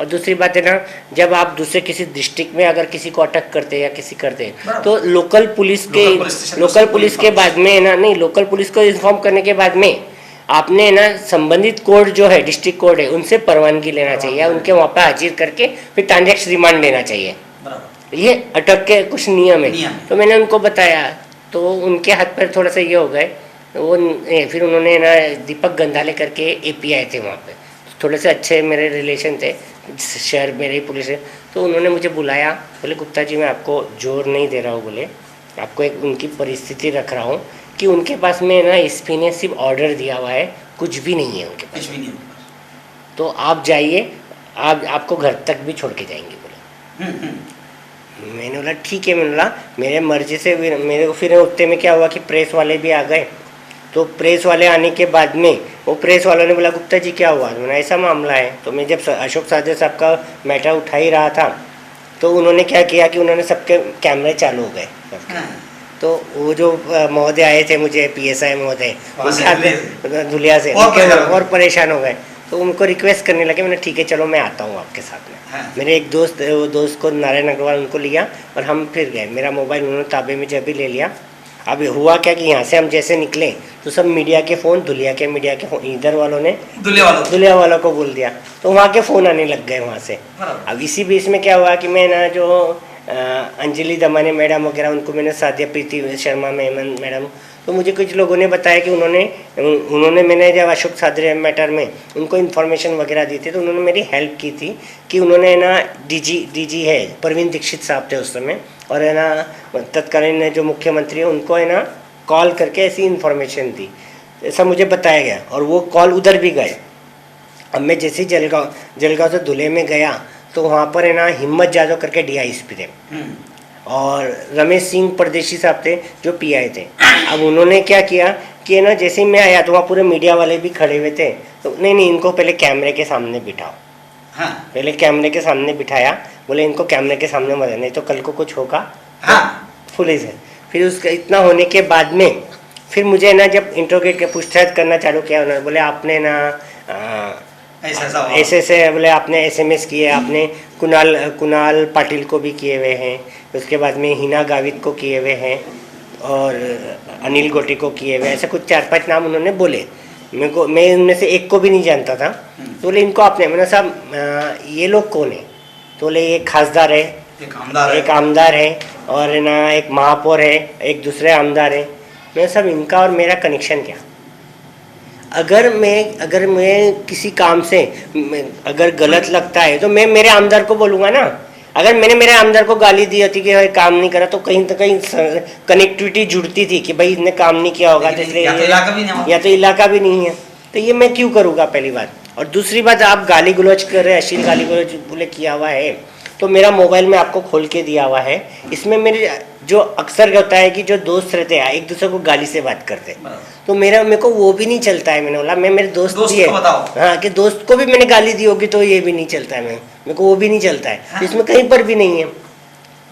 और दूसरी बात है ना, जब आप दूसरे किसी डिस्ट्रिक्ट में अगर किसी को अटक करते हैं या किसी करते हैं तो लोकल पुलिस के बाद में ना, नहीं लोकल पुलिस को इन्फॉर्म करने के बाद में आपने ना संबंधित कोर्ट जो है, डिस्ट्रिक्ट कोर्ट है, उनसे परवानगी लेना चाहिए या उनके वहाँ पर हाजिर करके फिर ट्रांजैक्शन रिमांड लेना चाहिए। ये अटक के कुछ नियम है। तो मैंने उनको बताया तो उनके हाथ पर थोड़ा सा ये हो गए वो। फिर उन्होंने ना दीपक गंधाले करके AP आए थे वहाँ पे, थोड़े से अच्छे मेरे रिलेशन थे, शहर मेरे ही पुलिस है। तो उन्होंने मुझे बुलाया, बोले गुप्ता जी मैं आपको जोर नहीं दे रहा हूँ, बोले आपको एक उनकी परिस्थिति रख रहा हूँ कि उनके पास में ना SP ने सिर्फ ऑर्डर दिया हुआ है, कुछ भी नहीं है उनके पास, तो आप जाइए, आपको घर तक भी छोड़ के जाएंगे बोले। मैंने बोला ठीक है। मैंने बोला मेरे मर्जी से मेरे को। फिर उतने में क्या हुआ कि प्रेस वाले भी आ गए। तो प्रेस वाले आने के बाद में वो प्रेस वालों ने बोला गुप्ता जी क्या हुआ, मैंने ऐसा मामला है। तो मैं जब अशोक साधे साहब का मैटर उठा ही रहा था तो उन्होंने क्या किया कि उन्होंने सबके कैमरे चालू हो गए। तो वो जो महोदय आए थे, मुझे PSI महोदय धुलिया से, और परेशान हो गए। तो उनको रिक्वेस्ट करने लगे। मैंने ठीक है चलो मैं आता हूँ आपके साथ में। मेरे एक दोस्त को नारायण अग्रवाल, उनको लिया और हम फिर गए। मेरा मोबाइल उन्होंने ताबे में जब भी ले लिया। अब हुआ क्या कि यहाँ से हम जैसे निकले तो सब मीडिया के फ़ोन, धुलिया के फ़ोन, इधर वालों ने धुलिया वालों को बोल दिया, तो वहाँ के फ़ोन आने लग गए वहाँ से। अब इसी बीच में क्या हुआ कि मैं ना जो अंजलि दमाने मैडम वगैरह, उनको मैंने साध्या प्रीति शर्मा मैडम, तो मुझे कुछ लोगों ने बताया कि उन्होंने मैंने जब अशोक साधरे मैटर में उनको इन्फॉर्मेशन वगैरह दी थी तो उन्होंने मेरी हेल्प की थी कि उन्होंने ना DG है परवीन दीक्षित साहब थे उस समय, और है ना तत्कालीन जो मुख्यमंत्री है उनको है ना कॉल करके ऐसी इन्फॉर्मेशन दी, ऐसा मुझे बताया गया। और वो कॉल उधर भी गए। अब मैं जैसे ही जलगांव से धुले में गया तो वहाँ पर है ना हिम्मत यादव करके DISP थे और रमेश सिंह परदेशी साहब थे जो PI थे। अब उन्होंने क्या किया कि ना जैसे ही मैं आया तो वहाँ पूरे मीडिया वाले भी खड़े हुए थे। तो नहीं इनको पहले कैमरे के सामने बिठाओ। पहले कैमरे के सामने बिठाया, बोले इनको कैमरे के सामने मत, नहीं तो कल को कुछ होगा पुलिस है। फिर उसका इतना होने के बाद में फिर मुझे ना जब इंटरोगेट के पूछताछ करना चालू किया, उन्होंने बोले आपने ना ऐसे बोले आपने SMS किए, आपने कुणाल पाटिल को भी किए हुए हैं, उसके बाद में हिना गावित को किए हुए हैं और अनिल गोटी को किए हुए, ऐसे कुछ 4-5 नाम उन्होंने बोले। मैं उनमें से एक को भी नहीं जानता था। तो बोले इनको आपने, मैंने साहब ये लोग कौन है? तो बोले एक खासदार है, एक आमदार है और ना एक महापौर है, एक दूसरे आमदार है। मैं सब इनका और मेरा कनेक्शन क्या? अगर मैं किसी काम से अगर गलत लगता है तो मैं मेरे आमदार को बोलूँगा ना। अगर मैंने मेरे आमदार को गाली दी होती कि भाई काम नहीं करा तो कहीं ना कहीं कनेक्टिविटी जुड़ती थी कि भाई इसने काम नहीं किया होगा, तो इसलिए या तो इलाका भी नहीं है, तो ये मैं क्यों करूँगा पहली बात। और दूसरी बात, आप गाली गलौज कर रहे हैं, अश्लील गाली गलौज बोले किया हुआ है, तो मेरा मोबाइल में आपको खोल के दिया हुआ है। इसमें मेरे जो अक्सर होता है कि जो दोस्त रहते हैं एक दूसरे को गाली से बात करते हैं, तो मेरे को वो भी नहीं चलता है। मैंने बोला मैं मेरे दोस्त भी है, हाँ कि दोस्त को भी मैंने गाली दी होगी तो ये भी नहीं चलता है, मेरे को वो भी नहीं चलता है। हाँ। इसमें कहीं पर भी नहीं है।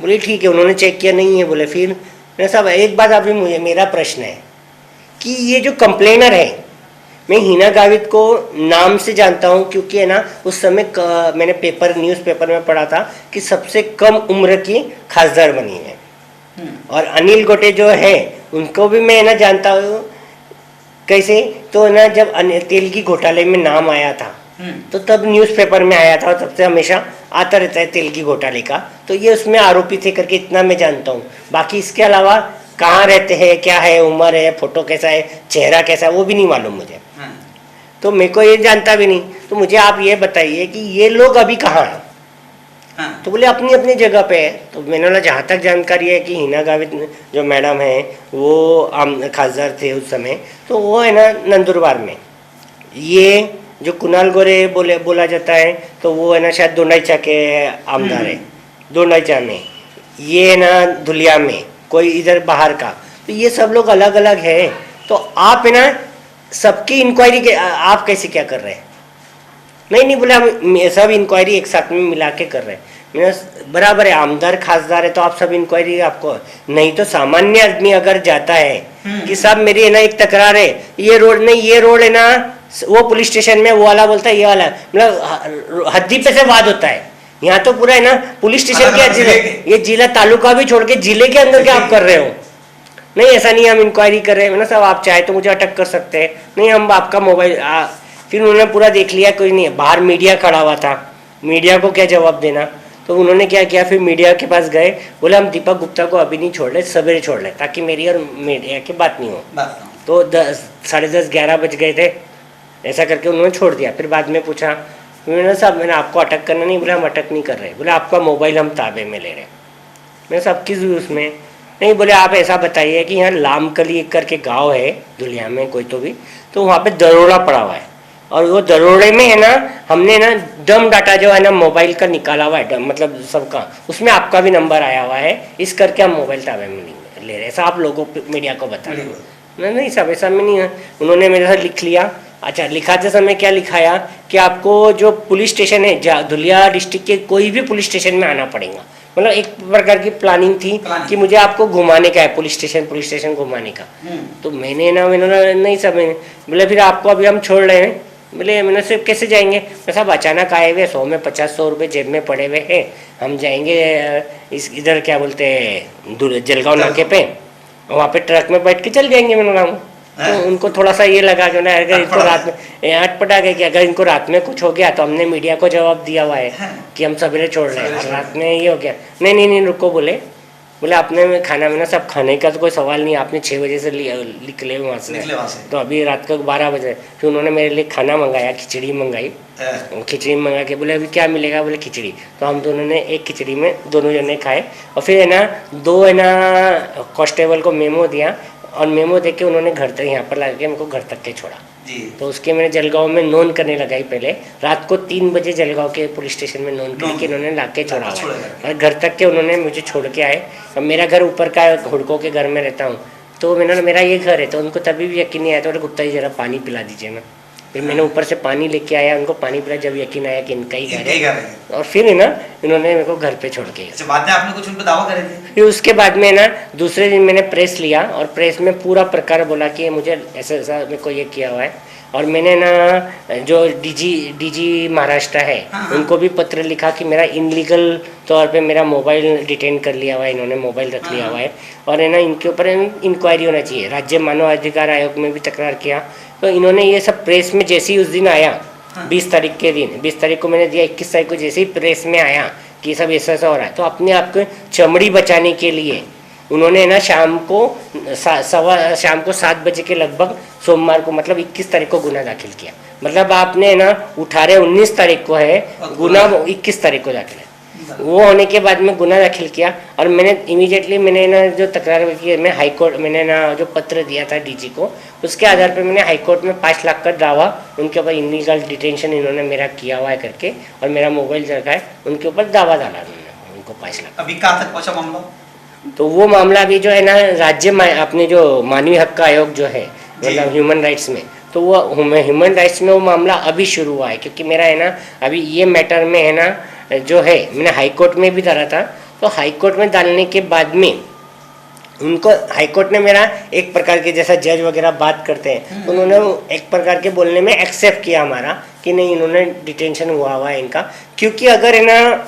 बोले ठीक है, उन्होंने चेक किया नहीं है। बोले फिर मैं साहब एक बात आप मुझे, मेरा प्रश्न है कि ये जो कंप्लेनर है, मैं हिना गावित को नाम से जानता हूँ क्योंकि है ना उस समय मैंने न्यूज़पेपर में पढ़ा था कि सबसे कम उम्र की खासदार बनी है। और अनिल गोटे जो है उनको भी मैं ना जानता हूँ। कैसे? तो ना जब तेल की घोटाले में नाम आया था तो तब न्यूज़पेपर में आया था और तब से हमेशा आता रहता है तेल की घोटाले का, तो ये उसमें आरोपी थे करके इतना मैं जानता हूँ। बाकी इसके अलावा कहाँ रहते हैं, क्या है, उम्र है, फोटो कैसा है, चेहरा कैसा है, वो भी नहीं मालूम मुझे। हाँ, तो मेरे को ये जानता भी नहीं। तो मुझे आप ये बताइए कि ये लोग अभी कहाँ हैं? हाँ, तो बोले अपनी अपनी जगह पे है। तो मैंने बोला जहाँ तक जानकारी है कि हिना गावित जो मैडम है वो खासदार थे उस समय, तो वो है ना नंदुरबार में। ये जो कुणाल गोरे बोला जाता है तो वो है ना शायद दोंडाईचा के आमदार है, दोंडाईचा में। ये है ना धुलिया में, कोई इधर बाहर का। तो ये सब लोग अलग अलग है। तो आप है ना सबकी इंक्वायरी के आप कैसे क्या कर रहे हैं? नहीं बोले हम सब इंक्वायरी एक साथ में मिला के कर रहे हैं। मैंने बराबर है, आमदार खासदार है तो आप सब इंक्वायरी आपको, नहीं तो सामान्य आदमी अगर जाता है कि साहब मेरी है ना एक तकरार है, ये रोड नहीं, ये रोड है ना, वो पुलिस स्टेशन में वो वाला बोलता है ये वाला, मतलब हद्दी पे से वाद होता है। यहाँ तो पूरा है ना पुलिस स्टेशन के, ये जिला तालुका भी छोड़ के जिले के अंदर क्या आप कर रहे हो? नहीं ऐसा नहीं, हम इंक्वायरी कर रहे हैं ना साहब, आप चाहे तो मुझे अटक कर सकते हैं। नहीं हम आपका मोबाइल फिर उन्होंने पूरा देख लिया, कोई नहीं है। बाहर मीडिया खड़ा हुआ था, मीडिया को क्या जवाब देना। तो उन्होंने क्या किया, फिर मीडिया के पास गए, बोले हम दीपक गुप्ता को अभी नहीं छोड़ रहे, सवेरे छोड़ रहे ताकि मेरी और मीडिया की बात नहीं हो। तो 10:30-11 बज गए थे, ऐसा करके उन्होंने छोड़ दिया। फिर बाद में पूछा मैंने साहब मैंने आपको अटक करना नहीं, बोले हम अटक नहीं कर रहे, बोले आपका मोबाइल हम ताबे में ले रहे। मैंने साहब किस उसमें नहीं, बोले आप ऐसा बताइए कि यहाँ लामकली करके गाँव है दुलिया में कोई तो भी, तो वहाँ पे दरोड़ा पड़ा हुआ है और वो दरोड़े में है ना हमने ना डम डाटा जो है ना मोबाइल का निकाला हुआ है, मतलब सबका, उसमें आपका भी नंबर आया हुआ है, इस करके हम मोबाइल ताबे में ले रहे। ऐसा आप लोगों मीडिया को बता रहे। नहीं सब ऐसा में नहीं है। उन्होंने मेरे साथ लिख लिया। अच्छा लिखाते समय क्या लिखाया कि आपको जो पुलिस स्टेशन है धुलिया डिस्ट्रिक्ट के कोई भी पुलिस स्टेशन में आना पड़ेगा। मतलब एक प्रकार की प्लानिंग थी कि मुझे आपको घुमाने का है, पुलिस स्टेशन घुमाने का। तो मैंने नहीं सब बोले फिर आपको अभी हम छोड़ रहे हैं। बोले मैंने सिर्फ कैसे जाएंगे? मैं साहब अचानक आए हुए 100 में 50-100 रुपये जेब में पड़े हुए हैं, हम जाएंगे इधर क्या बोलते हैं जलगांव नाके पे, वहाँ पे ट्रक में बैठ के चल जाएंगे। मैंने तो उनको थोड़ा सा ये लगा कि अगर इनको रात में अटपटा गया कि अगर इनको रात में कुछ हो गया तो हमने मीडिया को जवाब दिया हुआ है कि हम सवेरे छोड़ रहे हैं, रात में ये हो गया। नहीं रुको, बोले आपने में खाना में ना सब खाने का तो कोई सवाल नहीं, आपने 6 बजे से निकले वहाँ से, तो अभी रात को 12 बजे। फिर उन्होंने मेरे लिए खाना मंगाया, खिचड़ी मंगाई। खिचड़ी मंगा के बोले अभी क्या मिलेगा? बोले खिचड़ी। तो हम दोनों ने एक खिचड़ी में दोनों जने खाए और फिर है ना 2 है ना कांस्टेबल को मेमो दिया और मेमो दे के उन्होंने घर तक यहाँ पर ला के हमको घर तक के छोड़ा जी। तो उसके मैंने जलगांव में नोन करने लगाई। पहले रात को 3 बजे जलगांव के पुलिस स्टेशन में नोन करके उन्होंने ला के छोड़ा और घर तक के उन्होंने मुझे छोड़ के आए। अब मेरा घर ऊपर का हुड़कों के घर में रहता हूँ, तो मैंने मेरा ये घर है, तो उनको तभी भी यकीन नहीं आया। तो गुप्ता जी जरा पानी पिला दीजिए ना। फिर मैंने ऊपर से पानी लेके आया, उनको पानी पिला, जब यकीन आया कि इनका ही घर है। और फिर है ना इन्होंने मेरे को घर पे छोड़ के गया। बाद में आपने कुछ उन पर दावा करे थे? फिर उसके बाद में ना दूसरे दिन मैंने प्रेस लिया और प्रेस में पूरा प्रकार बोला कि मुझे ऐसा मेरे को ये किया हुआ है। और मैंने ना जो डीजी महाराष्ट्र है उनको भी पत्र लिखा कि मेरा इनलीगल तौर पे मेरा मोबाइल डिटेन कर लिया हुआ है, इन्होंने मोबाइल रख लिया हुआ है और है ना इनके ऊपर इंक्वायरी होना चाहिए। राज्य मानव अधिकार आयोग में भी तकरार किया। तो इन्होंने ये सब प्रेस में जैसे ही उस दिन आया 20 तारीख के दिन, 20 तारीख को मैंने दिया, 21 तारीख को जैसे ही प्रेस में आया कि सब ऐसा हो रहा है, तो अपने आप को चमड़ी बचाने के लिए उन्होंने ना शाम को 7 बजे के लगभग सोमवार को, मतलब 21 तारीख को गुना दाखिल किया। मतलब आपने ना उठा रहे 19 तारीख को है, गुना 21 तारीख को दाखिल है। वो होने के बाद में गुना दाखिल किया और मैंने इमीडिएटली मैंने ना जो तकरार की, मैं हाई कोर्ट मैंने ना जो पत्र दिया था डीजी को, उसके आधार पर मैंने हाई कोर्ट में 5 लाख का दावा उनके ऊपर इनलीगल डिटेंशन इन्होंने मेरा किया हुआ है करके और मेरा मोबाइल रखा है, उनके ऊपर दावा डाला उन्होंने उनको 5 लाख। अभी कहाँ तक पहुँचा मामला? तो वो मामला भी जो है ना राज्य अपने जो मानवीय हक आयोग जो है, मतलब ह्यूमन राइट्स में, तो वो ह्यूमन राइट्स में वो मामला अभी शुरू हुआ है। क्योंकि मेरा है ना अभी ये मैटर में है ना जो है मैंने हाई कोर्ट में भी डाला था। तो हाई कोर्ट में डालने के बाद में उनको हाई कोर्ट ने मेरा एक प्रकार के जैसा जज वगैरह बात करते हैं, तो उन्होंने एक प्रकार के बोलने में एक्सेप्ट किया हमारा कि नहीं इन्होंने डिटेंशन हुआ है इनका। क्योंकि अगर है ना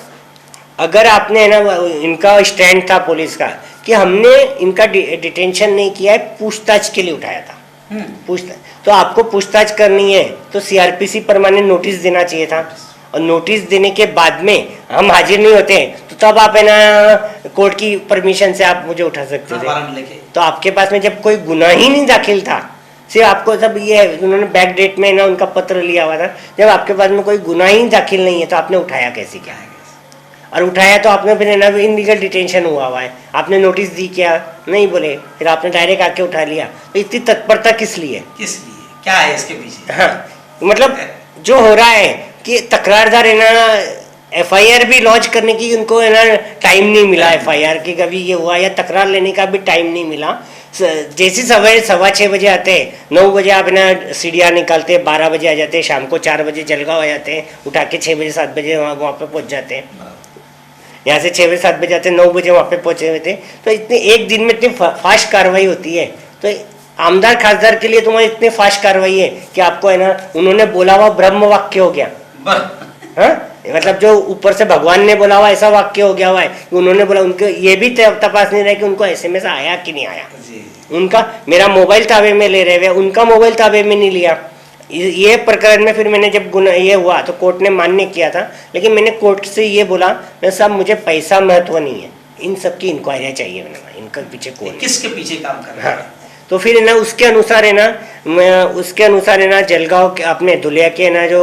अगर आपने है ना इनका स्टैंड था पुलिस का कि हमने इनका डिटेंशन नहीं किया है, पूछताछ के लिए उठाया था। पूछताछ तो आपको पूछताछ करनी है तो सीआरपीसी परमानेंट नोटिस देना चाहिए था और नोटिस देने के बाद में हम हाजिर नहीं होते हैं तो तब आप है ना कोर्ट की परमिशन से आप मुझे उठा सकते थे। वारंट लेके। तो आपके पास में जब कोई गुनाह ही नहीं दाखिल था, सिर्फ आपको सब ये उन्होंने बैक डेट में ना उनका पत्र लिया हुआ था, जब आपके पास में कोई गुनाह ही दाखिल नहीं है तो आपने उठाया कैसे क्या है? और उठाया तो आपने फिर ना इनलीगल डिटेंशन हुआ है, आपने नोटिस दी क्या? नहीं बोले, फिर आपने डायरेक्ट आके उठा लिया। तो इतनी तत्परता किस लिए? किस लिए, क्या है इसके पीछे? हाँ, मतलब जो हो रहा है कि तकरारदार है ना एफआईआर भी लॉन्च करने की उनको है ना टाइम नहीं मिला, एफआईआर की कभी ये हुआ या तकरार लेने का भी टाइम नहीं मिला। जैसे सवेरे 6:15 बजे आते हैं, 9 बजे आप ना सीढ़ियाँ निकालते हैं, 12 बजे आ जाते हैं, शाम को 4 बजे जलगांव आ जाते हैं, उठा के 6 बजे 7 बजे वहाँ पे पहुँच जाते हैं। यहाँ से 6 बजे 7 बजे आते हैं, 9 बजे वहाँ पे पहुँचे हुए थे। तो इतने एक दिन में इतनी फास्ट कार्रवाई होती है। तो आमदार खासदार के लिए तुम्हारी इतनी फास्ट कार्रवाई है कि आपको है ना उन्होंने बोला हुआ ब्रह्म वाक्य हो गया। हाँ, मतलब जो ऊपर से भगवान ने बोला हुआ ऐसा वाक्य हो गया हुआ है कि उन्होंने बोला, उनको ये भी तपास नहीं रहा कि उनको SMS आया कि नहीं आया। उनका मेरा मोबाइल ताबे में ले रहे हुए, उनका मोबाइल ताबे में नहीं लिया। ये प्रकरण में फिर मैंने जब ये हुआ तो कोर्ट ने मान्य किया था, लेकिन मैंने कोर्ट से ये बोला, मैं साहब मुझे पैसा महत्व नहीं है, इन सब की इंक्वायरियाँ चाहिए। मैंने इनका पीछे कौन, किसके पीछे काम कर रहा है? हाँ, तो फिर ना उसके अनुसार है ना जलगांव के अपने धुलिया के ना जो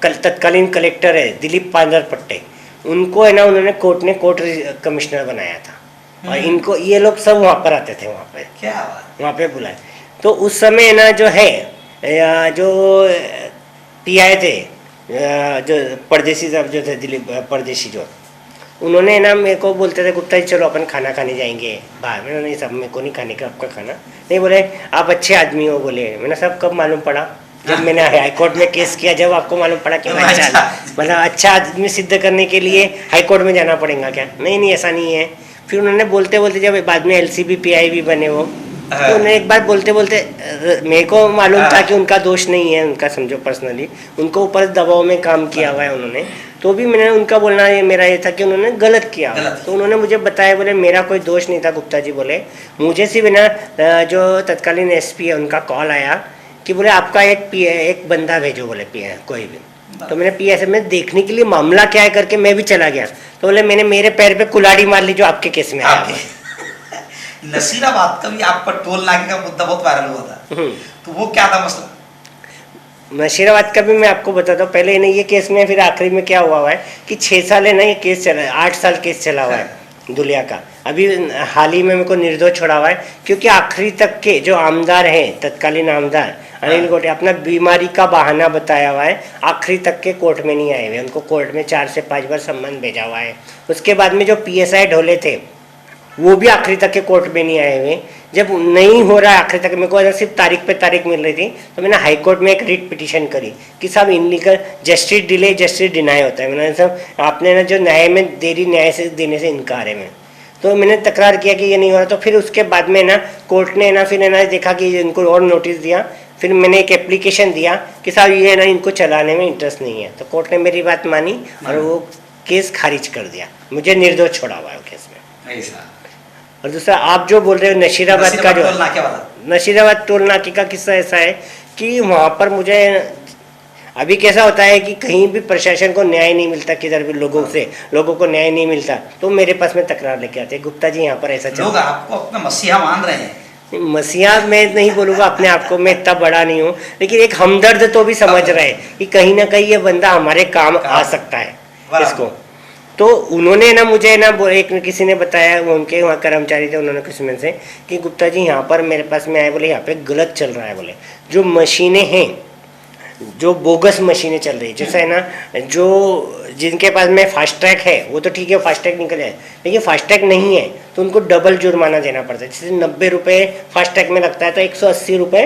तत्कालीन कलेक्टर है दिलीप पांडरपट्टे, उनको है ना उन्होंने कोर्ट कमिश्नर बनाया था। और इनको ये लोग सब वहाँ पर आते थे, वहाँ पे क्या बात, वहाँ पे बुलाए। तो उस समय ना जो है जो PI थे, जो परदेसी साहब जो थे, दिलीप परदेसी जो, उन्होंने ना मेरे को बोलते थे गुप्ता जी चलो अपन खाना खाने जाएंगे बाहर। मैंने नहीं सब मेरे को नहीं खाने का आपका खाना। नहीं बोले आप अच्छे आदमी हो। बोले मैंने सब कब मालूम पड़ा? जब मैंने हाईकोर्ट में केस किया, जब आपको मालूम पड़ा कि मैं मतलब अच्छा आदमी सिद्ध करने के लिए हाईकोर्ट में जाना पड़ेगा क्या? नहीं ऐसा नहीं है। फिर उन्होंने बोलते बोलते जब बाद में LCB PI भी बने वो, तो उन्होंने एक बार बोलते बोलते मेरे को मालूम था कि उनका दोष नहीं है, उनका समझो पर्सनली उनको ऊपर दबाव में काम किया हुआ है उन्होंने। तो भी मैंने उनका बोलना मेरा ये था कि उन्होंने गलत किया। तो उन्होंने मुझे बताया, बोले मेरा कोई दोष नहीं था गुप्ता जी। बोले मुझे सिर्फ ना जो तत्कालीन SP है उनका कॉल आया कि बोले आपका एक बंदा भेजो, बोले PI कोई भी। तो मैंने PI में देखने के लिए मामला क्या है करके मैं भी चला गया। तो बोले मैंने मेरे पैर पे कुल्हाड़ी मार ली जो आपके केस में आया। नसीराबाद का भी आप पर टोल नाके का मुद्दा बहुत वायरल हुआ था, तो वो क्या था मसला? नशीराबाद का भी मैं आपको बताता हूँ। पहले नहीं ये केस में, फिर आखिरी में क्या हुआ है कि 6 साल है ना ये केस चला है, 8 साल केस चला हुआ है दुलिया का। अभी हाल ही में मेरे को निर्दोष छोड़ा हुआ है, क्योंकि आखिरी तक के जो आमदार हैं, तत्कालीन आमदार अनिल गोटे, अपना बीमारी का बहाना बताया हुआ है, आखिरी तक के कोर्ट में नहीं आए हुए। उनको कोर्ट में 4 से 5 बार सम्मन भेजा हुआ है। उसके बाद में जो PSI ढोले थे वो भी आखिरी तक के कोर्ट में नहीं आए हुए। जब नहीं हो रहा है आखिरी तक, मेरे को अगर सिर्फ तारीख पे तारीख मिल रही थी, तो मैंने हाई कोर्ट में एक रिट पिटीशन करी कि साहब illegal justice delay justice deny होता है। मैंने सब आपने ना जो न्याय में देरी न्याय से देने से इनकार है। मैं तो मैंने तकरार किया कि ये नहीं हो रहा। तो फिर उसके बाद में ना कोर्ट ने ना फिर ना देखा कि इनको और नोटिस दिया। फिर मैंने एक एप्लीकेशन दिया कि साहब ये ना इनको चलाने में इंटरेस्ट नहीं है। तो कोर्ट ने मेरी बात मानी और वो केस खारिज कर दिया, मुझे निर्दोष छोड़ा हुआ है केस में। और दूसरा आप जो बोल रहे हो नशीराबाद का, जो नशीराबाद टोल नाके का किस्सा ऐसा है कि वहाँ पर मुझे अभी कैसा होता है कि कहीं भी प्रशासन को न्याय नहीं मिलता, किधर भी लोगों को न्याय नहीं मिलता, तो मेरे पास में तकरार लेके आते हैं गुप्ता जी यहाँ पर ऐसा चल लोग आपको अपना मसीहा मान रहे हैं। मसीहा मैं नहीं बोलूँगा अपने आप को, मैं इतना बड़ा नहीं हूँ, लेकिन एक हमदर्द तो भी समझ रहे हैं कि कहीं ना कहीं ये बंदा हमारे काम आ सकता है इसको। तो उन्होंने ना मुझे ना एक किसी ने बताया, वो उनके वहाँ कर्मचारी थे, उन्होंने किसी में से कि गुप्ता जी यहाँ पर मेरे पास में आए, बोले यहाँ पे गलत चल रहा है। बोले जो मशीनें हैं, जो बोगस मशीनें चल रही है, जैसे है ना जो जिनके पास में फास्ट ट्रैक है वो तो ठीक है, फास्ट ट्रैक निकल जाए, लेकिन फास्ट ट्रैक नहीं है तो उनको डबल जुर्माना देना पड़ता है। जैसे 90 रुपये फास्ट ट्रैक में लगता है तो 180 रुपये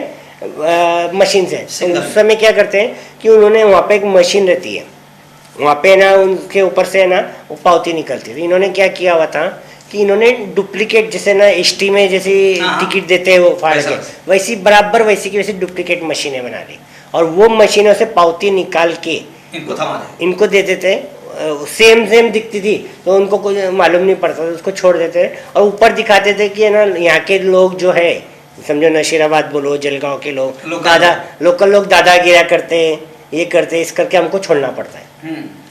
मशीन से। तो उस समय क्या करते हैं कि उन्होंने वहाँ पे एक मशीन रहती है, वहाँ पे ना उनके ऊपर से ना वो पावती निकलती थी। इन्होंने क्या किया हुआ था कि इन्होंने डुप्लीकेट, जैसे ना ST में जैसी टिकट देते हैं वो फाड़ के, वैसी बराबर वैसी की वैसी डुप्लीकेट मशीनें बना ली और वो मशीनों से पावती निकाल के इनको दे देते। सेम दिखती थी तो उनको कुछ मालूम नहीं पड़ता था, उसको छोड़ देते और ऊपर दिखाते थे कि ना यहाँ के लोग जो है, समझो नशीराबाद बोलो, जलगांव के लोग लोकल लोग दादागिरी करते हैं, ये करते हैं, इस करके हमको छोड़ना पड़ता है।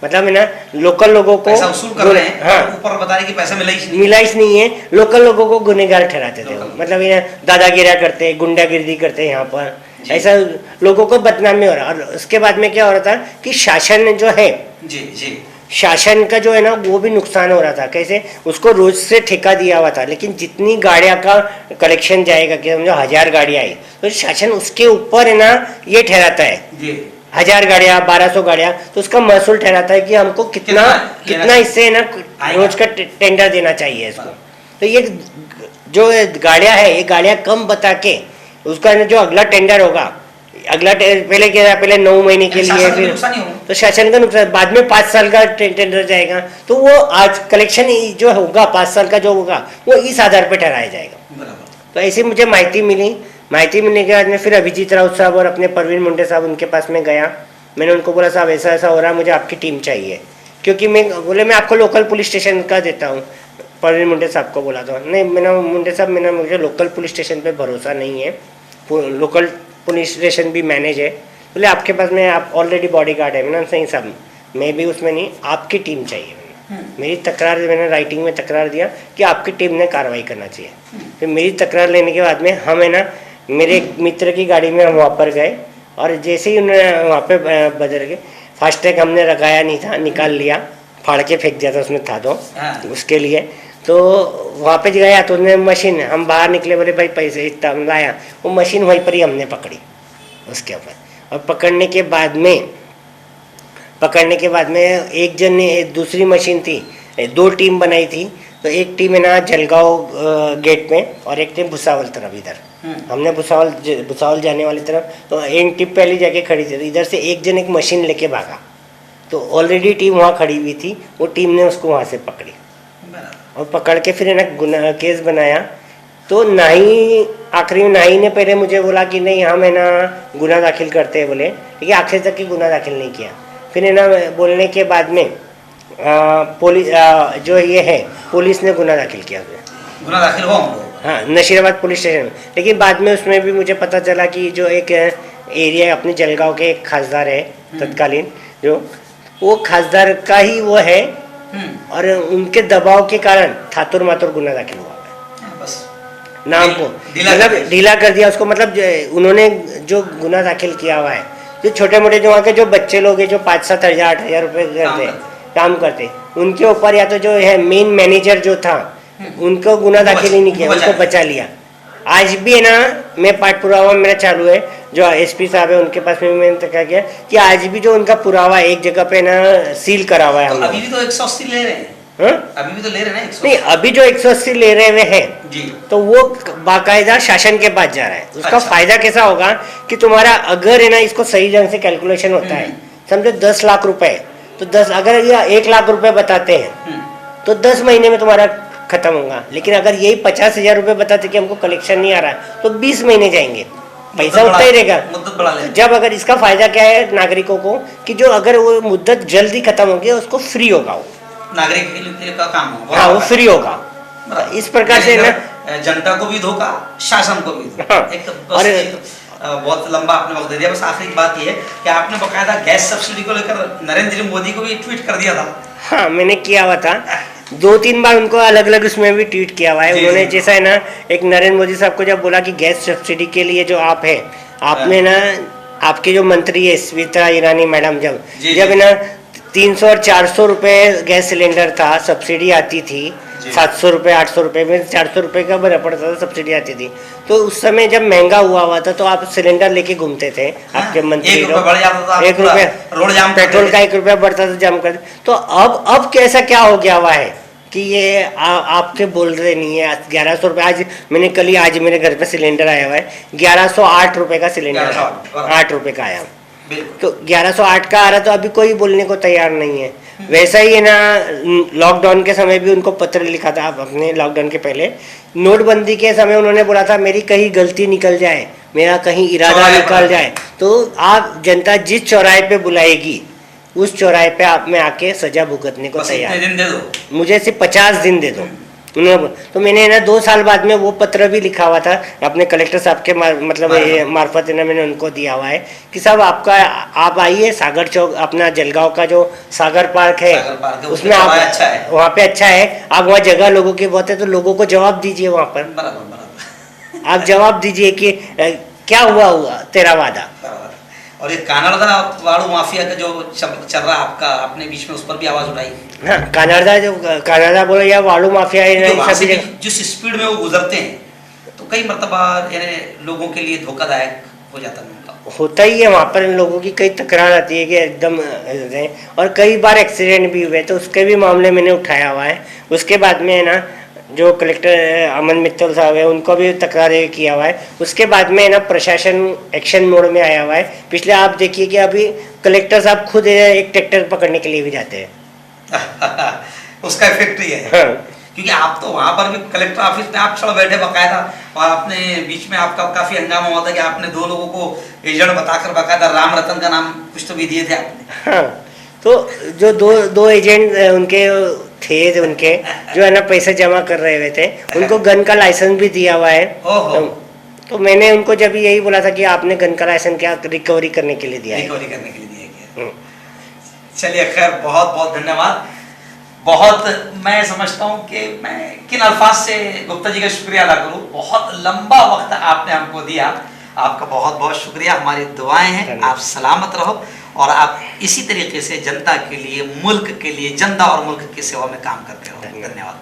मतलब है ना लोकल लोगों को पैसा वसूल कर रहे हैं, हाँ, ऊपर बता रहे कि पैसा मिला ही नहीं। मिला ही नहीं है, लोकल लोगों को गुनहगार ठहराते थे। लोकल। मतलब ये दादागिरी करते, गुंडागिरी करते यहाँ पर, जी। ऐसा लोगों को बदनामी हो रहा। और उसके बाद में क्या हो रहा था कि शासन जो है, जी जी शासन का जो है ना वो भी नुकसान हो रहा था। कैसे? उसको रोज से ठेका दिया हुआ था, लेकिन जितनी गाड़ियां का कलेक्शन जाएगा कि समझो 1000 गाड़ियां आई तो शासन उसके ऊपर है ना ये ठहराता है, जी 1000 गाड़ियां 1200 गाड़ियां, तो उसका महसूल ठहराता है कि हमको कितना कितना कितना इससे है ना आएगा। रोज का टेंडर देना चाहिए इसको। तो ये जो गाड़ियां है ये गाड़ियां कम बता के उसका है ना जो अगला टेंडर होगा, अगला पहले क्या था, पहले 9 महीने के लिए, फिर तो शासन का नुकसान, बाद में 5 साल का टेंडर जाएगा, तो वो आज कलेक्शन जो होगा 5 साल का जो होगा वो इस आधार पर ठहराया जाएगा। तो ऐसी मुझे माहिती मिली। माहिती मिलने के बाद में फिर अभिजीत राउत साहब और अपने परवीन मुंडे साहब उनके पास में गया। मैंने उनको बोला साहब ऐसा ऐसा हो रहा है, मुझे आपकी टीम चाहिए, क्योंकि मैं बोले मैं आपको लोकल पुलिस स्टेशन का देता हूँ। परवीन मुंडे साहब को बोला तो नहीं, मैंने मुंडे साहब मैंने मुझे लोकल पुलिस स्टेशन पे भरोसा नहीं है, लोकल पुलिस स्टेशन भी मैनेज है। बोले आपके पास में आप ऑलरेडी बॉडीगार्ड है। मैंने सही साहब मैं भी उसमें नहीं, आपकी टीम चाहिए। मेरी तकरार, मैंने राइटिंग में तकरार दिया कि आपकी टीम ने कार्रवाई करना चाहिए। फिर मेरी तकरार लेने के बाद में हम है ना मेरे एक मित्र की गाड़ी में हम वहाँ पर गए, और जैसे ही उन्होंने वहाँ पे बदल गए, फास्टैग हमने लगाया नहीं था, निकाल लिया, फाड़ के फेंक दिया था, उसमें था तो उसके लिए। तो वहाँ पे गया तो उन्होंने मशीन, हम बाहर निकले, बोले भाई पैसे इतना लाया, वो मशीन वहीं पर ही हमने पकड़ी उसके ऊपर। और पकड़ने के बाद में एक जन ने, दूसरी मशीन थी, 2 टीम बनाई थी। तो एक टीम है ना जलगांव गेट में और एक टीम भुसावल तरफ इधर। हमने भुसावल जाने वाली तरफ, तो एक टीम पहली जगह खड़ी थी, इधर से एक जन एक मशीन लेके भागा, तो ऑलरेडी टीम वहाँ खड़ी हुई थी, वो टीम ने उसको वहाँ से पकड़ी और पकड़ के फिर है ना केस बनाया। तो नाई, आखिरी में नाई ने पहले मुझे बोला कि नहीं हम है ना गुना दाखिल करते हैं, बोले, लेकिन आखिर तक ही गुना दाखिल नहीं किया। फिर है ना बोलने के बाद में पुलिस जो ये है पुलिस ने गुना दाखिल किया, गुना दाखिल हुआ। हाँ, नशीराबाद पुलिस स्टेशन में। लेकिन बाद में उसमें भी मुझे पता चला कि जो एक एरिया अपने जलगांव के एक खासदार है तत्कालीन, जो वो खासदार का ही वो है, और उनके दबाव के कारण थातुर मातुर गुना दाखिल हुआ बस नाम को, मतलब ढीला कर दिया उसको। मतलब उन्होंने जो गुना दाखिल किया हुआ है, जो छोटे मोटे जो वहाँ के जो बच्चे लोग हैं जो 5-7 हज़ार 8 हज़ार रुपये काम करते, उनके ऊपर या तो जो है मेन मैनेजर जो था उनको गुना दाखिल ही नहीं किया, उनको बचा लिया। आज भी है ना मैं पाठ पुरावा मेरा चालू है, जो एसपी साहब है उनके पास में मैंने तक किया कि आज भी जो उनका पुरावा एक जगह पे ना सील करा हुआ है। हम अभी भी तो 180 ले रहे हैं। अभी भी तो ले रहे हैं 180। नहीं, अभी जो 180 ले रहे हुए हैं जी, तो वो बाकायदा शासन के पास जा रहा है। उसका फायदा कैसा होगा कि तुम्हारा अगर है ना इसको सही ढंग से कैलकुलेशन होता है, समझो 10 लाख रुपए, तो 10 अगर ये 1 लाख रुपए बताते हैं तो 10 महीने में तुम्हारा खत्म होगा। लेकिन अगर यही 50,000 रुपए बताते कि हमको कलेक्शन नहीं आ रहा है तो 20 महीने जाएंगे, पैसा उतना ही रहेगा। जब अगर इसका फायदा क्या है नागरिकों को कि जो अगर वो मुद्दत जल्दी खत्म होगी उसको फ्री होगा, वो नागरिक का काम होगा। हाँ, वो फ्री होगा। इस प्रकार से ना जनता को भी धोखा, शासन को भी धोखा। हाँ, एक बहुत लंबा आपने वक्त दे दिया। बस आखिरी बात ये है कि आपने बकायदा गैस सब्सिडी को लेकर नरेंद्र मोदी को भी ट्वीट कर दिया था। हाँ, मैंने किया हुआ था 2-3 बार, उनको अलग अलग उसमें भी ट्वीट किया हुआ है उन्होंने। जैसा है ना एक नरेंद्र मोदी साहब को जब बोला कि गैस सब्सिडी के लिए जो आप है, आपने ना आपके जो मंत्री है स्मिता ईरानी मैडम, जब है ना 300 और 400 रुपए गैस सिलेंडर था, सब्सिडी आती थी 700 रुपये 800 रुपये में, 400 रुपये का भरा पड़ता था, सब्सिडी आती थी। तो उस समय जब महंगा हुआ था तो आप सिलेंडर लेके घूमते थे, आपके मंत्री लोग, 1 रुपये पेट्रोल का 1 रुपया बढ़ता था, जाम कर। तो अब कैसा क्या हो गया हुआ है कि ये आपके बोल रहे नहीं है। 1100 रुपये आज मैंने कल ही, आज मेरे घर पे सिलेंडर आया हुआ है 1108 रुपये का सिलेंडर, 8 रुपये का आया। तो 1108 का आ रहा, तो अभी कोई बोलने को तैयार नहीं है। वैसा ही है ना लॉकडाउन के समय भी उनको पत्र लिखा था, अपने लॉकडाउन के पहले, नोटबंदी के समय उन्होंने बोला था मेरी कहीं गलती निकल जाए, मेरा कहीं इरादा निकल जाए तो आप जनता जिस चौराहे पे बुलाएगी उस चौराहे पे आप में आके सजा भुगतने को तैयार, मुझे सिर्फ 50 दिन दे दो। तो मैंने ना 2 साल बाद में वो पत्र भी लिखा हुआ था अपने कलेक्टर साहब के मतलब ये मार्फत ना मैंने उनको दिया हुआ है कि साहब आप आइए सागर चौक अपना जलगांव का जो सागर पार्क है उसमें आप अच्छा है, वहाँ पे अच्छा है, आप वहाँ जगह लोगों की बहुत है तो लोगों को जवाब दीजिए वहाँ पर, आप जवाब दीजिए कि क्या हुआ तेरा वादा। और ये कानड़दा वाड़ू माफिया का जो चल रहा आपका, आपने बीच में उस पर भी आवाज उठाई। हाँ, कानाडा बोलो या वाड़ू माफिया जिस स्पीड में वो गुजरते हैं तो कई मरतबा लोगों के लिए धोखादायक हो जाता है, होता ही है। वहाँ पर इन लोगों की कई तकरार आती है कि एकदम, और कई बार एक्सीडेंट भी हुए तो उसके भी मामले मैंने उठाया हुआ है। उसके बाद में है ना जो कलेक्टर अमन मित्तल साहब है उनको भी तकरार किया हुआ है। उसके बाद में है ना प्रशासन एक्शन मोड में आया हुआ है। पिछले आप देखिए कि अभी कलेक्टर साहब खुद एक ट्रैक्टर पकड़ने के लिए भी जाते हैं उसका इफेक्ट ही है। हाँ। क्योंकि आप तो वहाँ पर भी कलेक्टर ऑफिस में आप चढ़ बैठे बकायदा, और आपने बीच में आपका काफी हंगामा हुआ था कि आपने 2 लोगों को एजेंट बताकर बकायदा राम रतन का नाम कुछ तो भी दिए थे आपने। हाँ, तो जो दो एजेंट उनके थे उनके जो है ना पैसे जमा कर रहे हुए थे उनको गन का लाइसेंस भी दिया हुआ है। तो मैंने उनको जब यही बोला था कि आपने गन का लाइसेंस क्या रिकवरी करने के लिए दिया है, रिकवरी करने के लिए दिया गया। चलिए खैर, बहुत बहुत धन्यवाद। बहुत मैं समझता हूँ कि मैं किन अल्फाज से गुप्ता जी का शुक्रिया अदा करूँ। बहुत लंबा वक्त आपने हमको दिया, आपका बहुत बहुत शुक्रिया। हमारी दुआएं हैं आप सलामत रहो और आप इसी तरीके से जनता के लिए, मुल्क के लिए, जनता और मुल्क की सेवा में काम करते रहो। धन्यवाद।